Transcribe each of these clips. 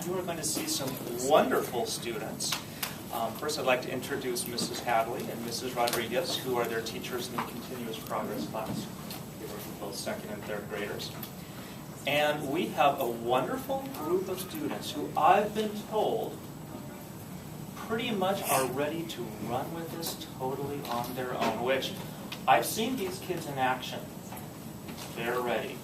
You are going to see some wonderful students. First, I'd like to introduce Mrs. Hadley and Mrs. Rodriguez, who are their teachers in the Continuous Progress class. They were both second and third graders. And we have a wonderful group of students who I've been told pretty much are ready to run with this totally on their own, which I've seen these kids in action. They're ready.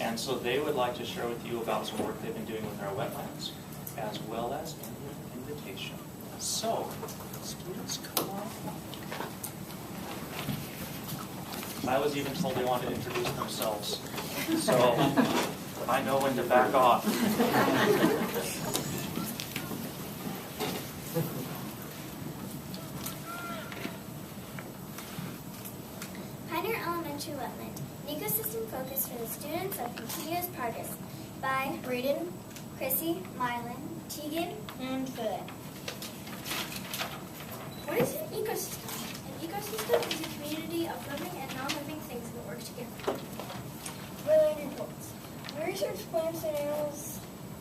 And so they would like to share with you about some work they've been doing with our wetlands, as well as an invitation. So, students, come on. I was even told they wanted to introduce themselves. So, I know when to back off. Pioneer Elementary Wetland, an ecosystem focus for the students of Continuous Progress by Braden, Chrissy, Mylan, Tegan, and Phil. What is an ecosystem? An ecosystem is a community of living and non-living things that work together. Wetland reports. We researched plants and animals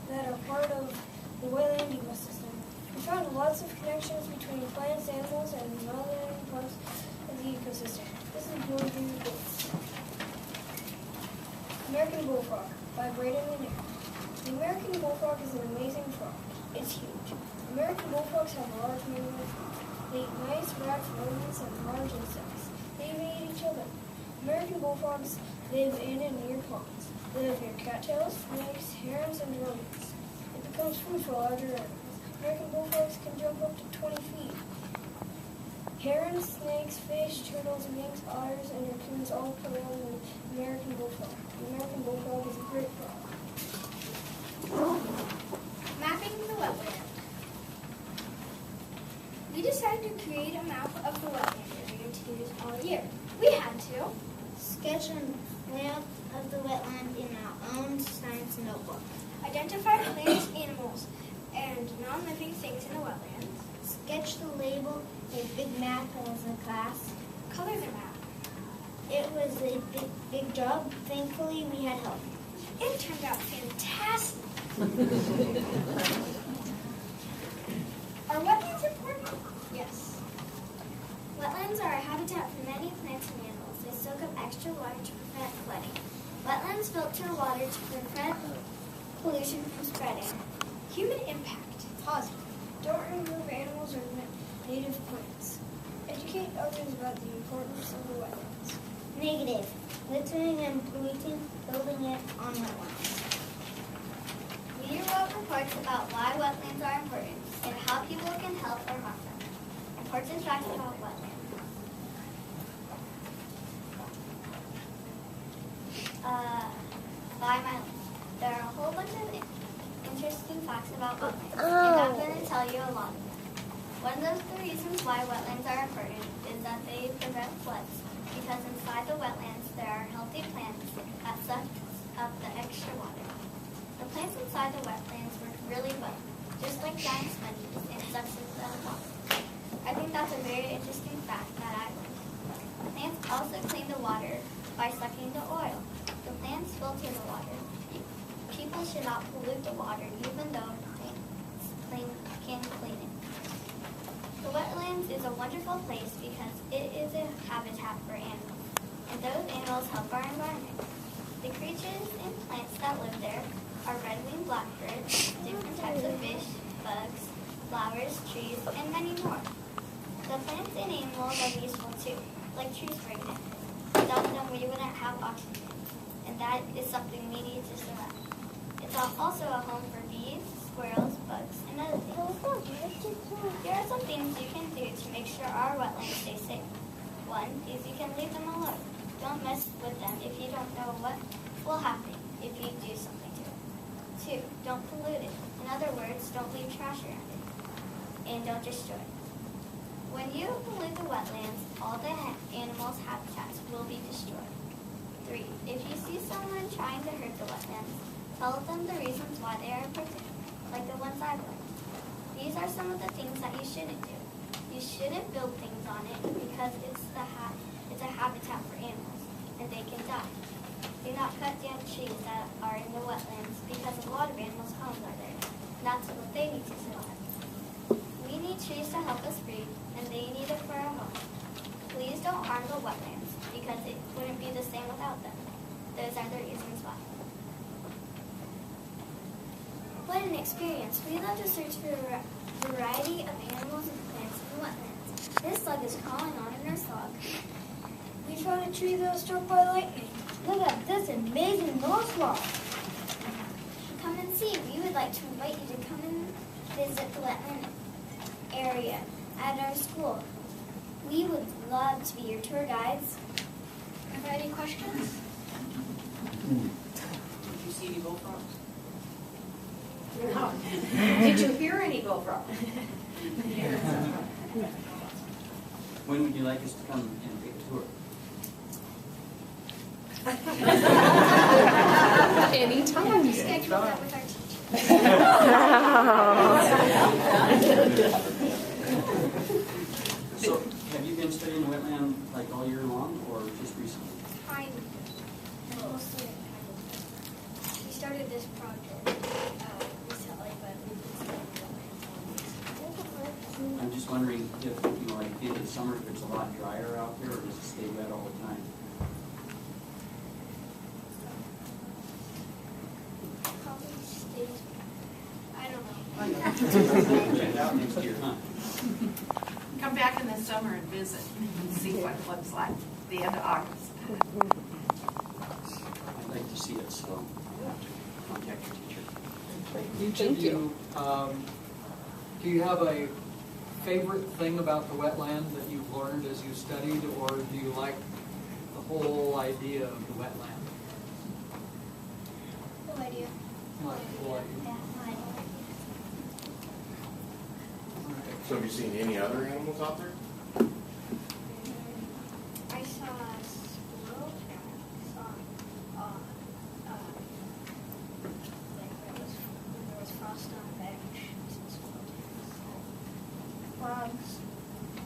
that are part of the wetland ecosystem. We found lots of connections between plants, animals, and non-living parts of the ecosystem. This is one of the reports. American bullfrog by Braden and Aaron. The American bullfrog is an amazing frog. It's huge. American bullfrogs have large mammals. They eat mice, rats, rodents, and large insects. They even eat each other. American bullfrogs live in and near ponds. They live near cattails, snakes, herons, and rodents. It becomes food for larger animals. American bullfrogs can jump up to 20 feet. Herons, snakes, fish, turtles, minks, otters, and raccoons all prey on the American bullfrog. The American bullfrog is a great frog. Mapping the wetland. We decided to create a map of the wetland area to use all year. We had to sketch a layout of the wetland in our own science notebook. Identify plants, animals, and non-living things in the wetlands. Sketch the label, a big map as a class. Color the map. It was a big job. Thankfully, we had help. It turned out fantastic. Are wetlands important? Yes. Wetlands are a habitat for many plants and animals. They soak up extra water to prevent flooding. Wetlands filter water to prevent pollution from spreading. Human impact. Positive. Don't remove animals or native plants. Educate others about the importance of the wetlands. Negative. Littering and polluting, building it on wetlands. We wrote reports about why wetlands are important and how people can help or harm them. Important facts about wetlands. By my list. There are a whole bunch of interesting facts about wetlands, and I'm going to tell you a lot of them. One of the reasons why wetlands are important is that they prevent floods, because inside the wetlands there are healthy plants that suck up the extra water. The plants inside the wetlands work really well, just like giant sponges, and sucks up the water. I think that's a very interesting fact that I learned. Plants also clean the water by sucking the oil. The plants filter the water. People should not pollute the water, even though plants can clean it. The wetlands is a wonderful place because it is a habitat for animals, and those animals help our environment. The creatures and plants that live there are red-winged blackbirds, different types of fish, bugs, flowers, trees, and many more. The plants and animals are useful too, like trees for example. Without them we wouldn't have oxygen, and that is something we need to survive. It's also a home for bees, squirrels, bugs, and other things. Here are some things you can do to make sure our wetlands stay safe. One is you can leave them alone. Don't mess with them if you don't know what will happen if you do something to it. Two, don't pollute it. In other words, don't leave trash around it. And don't destroy it. When you pollute the wetlands, all the animals' habitats will be destroyed. 3, if you see someone trying to hurt the wetlands, tell them the reasons why they are important, like the ones I've learned. These are some of the things that you shouldn't do. You shouldn't build things on it because it's a habitat for animals, and they can die. Do not cut down trees that are in the wetlands because a lot of animals' homes are there. that's what they need to survive. We need trees to help us breathe, and they need it for our home. Please don't harm the wetlands, because it wouldn't be the same without them. Those are the reasons why. What an experience. We love to search for a variety of animals and plants in wetlands. This slug is crawling on another slug. We found a tree that was struck by lightning. Look at this amazing north log. Come and see. We would like to invite you to come and visit the wetland area at our school. We would love to be your tour guides. Have you any questions? Did you see any bullfrogs? No. Did you hear any bullfrogs? When would you like us to come and take a tour? Anytime. We schedule that with our teacher. So, have you been studying wetland like all year long, or just recently? Kind of. Mostly. We started this project recently, but we've been studying wetlands. I'm just wondering if, like in the summer, if it's a lot drier out there, or does it stay wet all the time? Probably stays. I don't know. Check it out next year, huh? Come back in the summer and visit and see what it looks like at the end of August. I'd like to see it, so I'll have to contact your teacher. Each of you, do you have a favorite thing about the wetland that you've learned as you studied, or do you like the whole idea of the wetland? No idea. You like the whole idea? Yeah, no idea. All right. So have you seen any other animals out there? I saw a squirrel. I saw like there was frost on the bench. Frogs.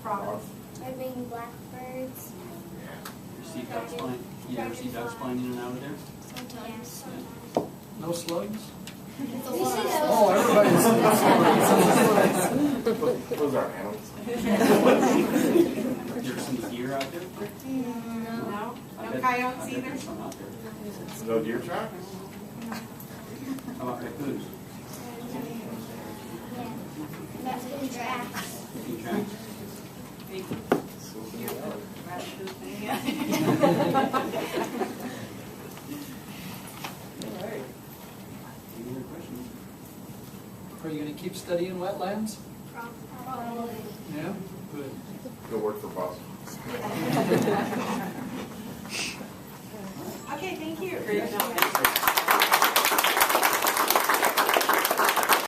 Frogs. Red-winged blackbirds. You see ducks flying? You ever see ducks flying in and out of there? Sometimes. No slugs? Oh, everybody's Those aren't animals. You ever seen deer out there? No? I No bet- coyotes I bet either? there's some out there. No deer tracks? How about raccoons? Yeah. Mexican tracks. Raccoon tracks? Big raccoon thing, yeah. All right. Any other questions? Are you going to keep studying wetlands? Probably. Yeah? Good. Go work for Bob. Okay, thank you. Great job.